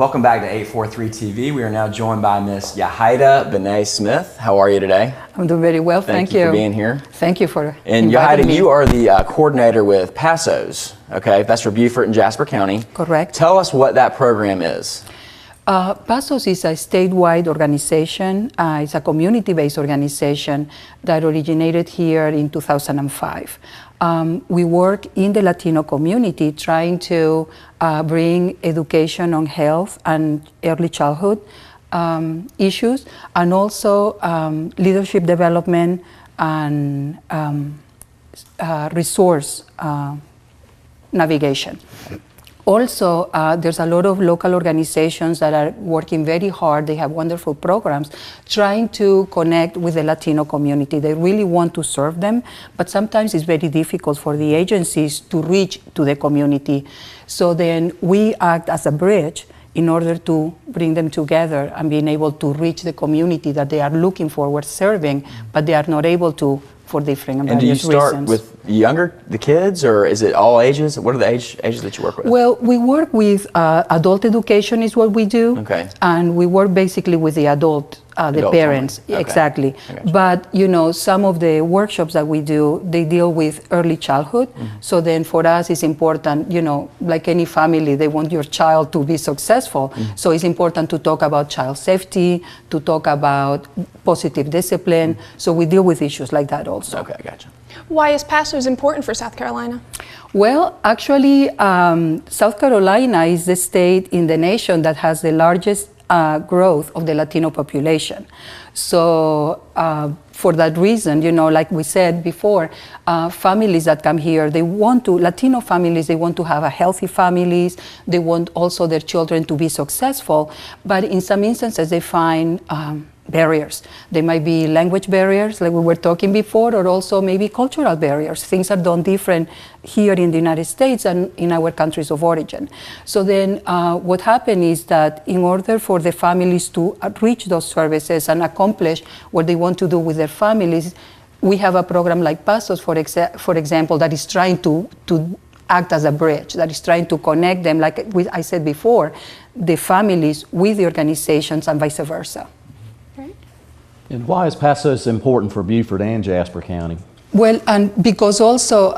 Welcome back to 843 TV. We are now joined by Miss Yajaira Benet-Smith. How are you today? I'm doing very well, thank you for being here. Thank you for And inviting me. You are the coordinator with PASOs, okay? That's for Beaufort and Jasper County. Correct. Tell us what that program is. PASOs is a statewide organization. It's a community-based organization that originated here in 2005. We work in the Latino community trying to bring education on health and early childhood issues, and also leadership development and resource navigation. Also, there's a lot of local organizations that are working very hard. They have wonderful programs trying to connect with the Latino community. They really want to serve them, but sometimes it's very difficult for the agencies to reach to the community. So then we act as a bridge in order to bring them together and being able to reach the community that they are looking forward serving, but they are not able to for different and various reasons. And do you start with the kids, or is it all ages? What are the ages that you work with? Well, we work with adult education is what we do. Okay. And we work basically with the adult parents. Okay. Exactly. But, you know, some of the workshops that we do, they deal with early childhood. Mm-hmm. So then for us, it's important, you know, like any family, they want your child to be successful. Mm-hmm. So it's important to talk about child safety, to talk about positive discipline. Mm-hmm. So we deal with issues like that also. Okay, gotcha. Why is PASOs important for South Carolina? Well, actually, South Carolina is the state in the nation that has the largest growth of the Latino population. So for that reason, you know, like we said before, families that come here, they want to, Latino families, they want to have a healthy families. They want also their children to be successful. But in some instances, they find barriers. They might be language barriers, like we were talking before, or also maybe cultural barriers. Things are done different here in the United States and in our countries of origin. So then what happened is that in order for the families to reach those services and accomplish what they want to do with their families, we have a program like PASOs, for example, that is trying to act as a bridge, that is trying to connect them, like I said before, the families with the organizations and vice versa. And why is PASOs important for Beaufort and Jasper County? Well, and because also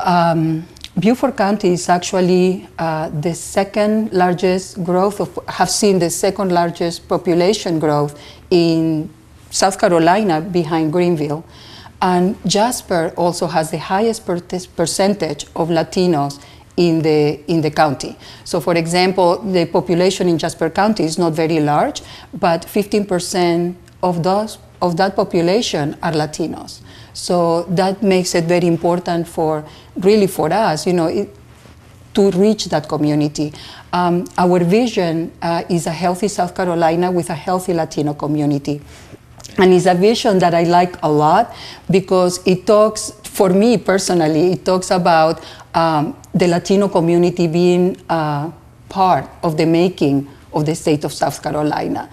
Beaufort County is actually the second largest growth have seen the second largest population growth in South Carolina behind Greenville. And Jasper also has the highest percentage of Latinos in the county. So for example, the population in Jasper County is not very large, but 15% of that population are Latinos. So that makes it very important for us, you know, to reach that community. Our vision is a healthy South Carolina with a healthy Latino community. And it's a vision that I like a lot because it talks, for me personally, it talks about the Latino community being part of the making of the state of South Carolina.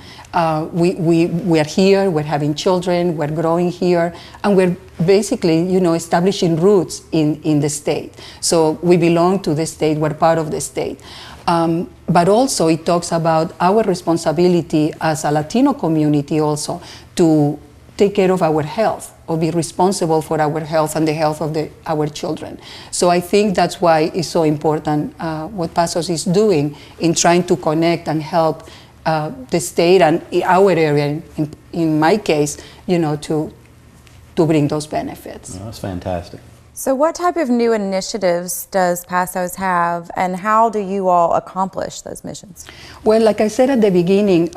We are here, we're having children, we're growing here, and we're basically, you know, establishing roots in the state. So we belong to the state, we're part of the state. But also it talks about our responsibility as a Latino community also to take care of our health, or be responsible for our health and the health of our children. So I think that's why it's so important what PASOs is doing in trying to connect and help the state and our area, in my case, you know, to bring those benefits. Oh, that's fantastic. So what type of new initiatives does PASOs have, and how do you all accomplish those missions? Well, like I said at the beginning,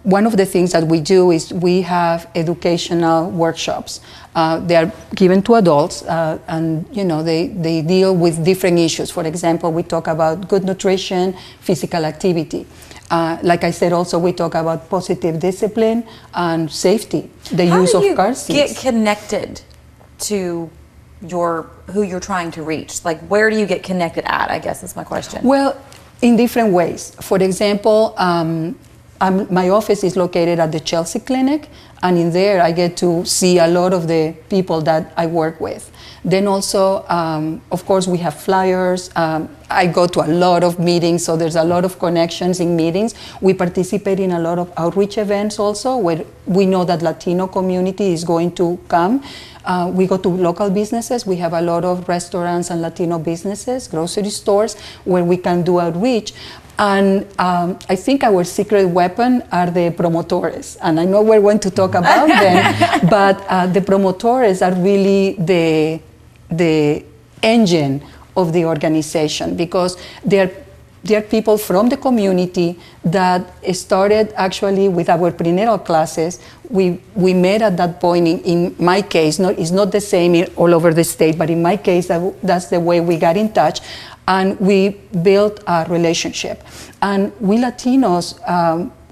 one of the things that we do is we have educational workshops. They are given to adults, and you know, they deal with different issues. For example, we talk about good nutrition, physical activity. Like I said, also we talk about positive discipline and safety, the use of car seats. How do you get connected to who you're trying to reach? Like, where do you get connected at, I guess is my question. Well, in different ways. For example, my office is located at the Chelsea Clinic, and in there I get to see a lot of the people that I work with. Then also, of course, we have flyers. I go to a lot of meetings, so there's a lot of connections in meetings. We participate in a lot of outreach events also, where we know that Latino community is going to come. We go to local businesses. We have a lot of restaurants and Latino businesses, grocery stores, where we can do outreach. And I think our secret weapon are the promotores. And I know we're going to talk about them, but the promotores are really the engine of the organization, because they're people from the community that started actually with our prenatal classes. We met at that point. In my case, it's not the same all over the state, but in my case, that's the way we got in touch, and we built a relationship. And we Latinos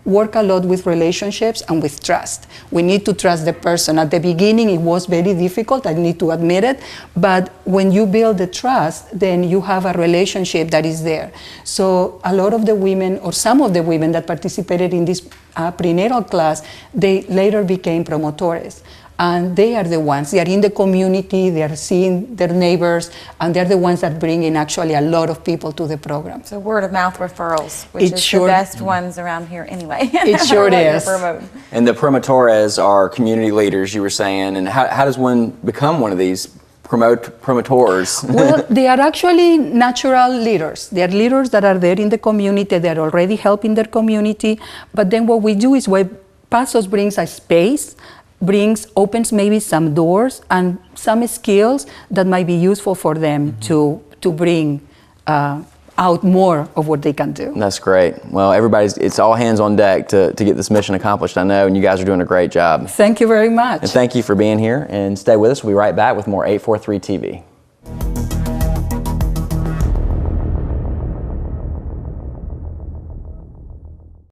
work a lot with relationships and with trust. We need to trust the person. At the beginning, it was very difficult, I need to admit it, but when you build the trust, then you have a relationship that is there. So a lot of the women, or some of the women that participated in this prenatal class, they later became promotores. And they are the ones, they are in the community, they are seeing their neighbors, and they're the ones that bring in actually a lot of people to the program. So word of mouth referrals, which is the best ones around here anyway. It sure is. And the promotores are community leaders, you were saying, and how does one become one of these promotors? Well, they are actually natural leaders. They are leaders that are there in the community, they are already helping their community, but then what we do is when PASOs brings a space, opens maybe some doors and some skills that might be useful for them to bring out more of what they can do. That's great. Well, it's all hands on deck to get this mission accomplished, I know, and you guys are doing a great job. Thank you very much. And thank you for being here, and stay with us. We'll be right back with more 843 TV.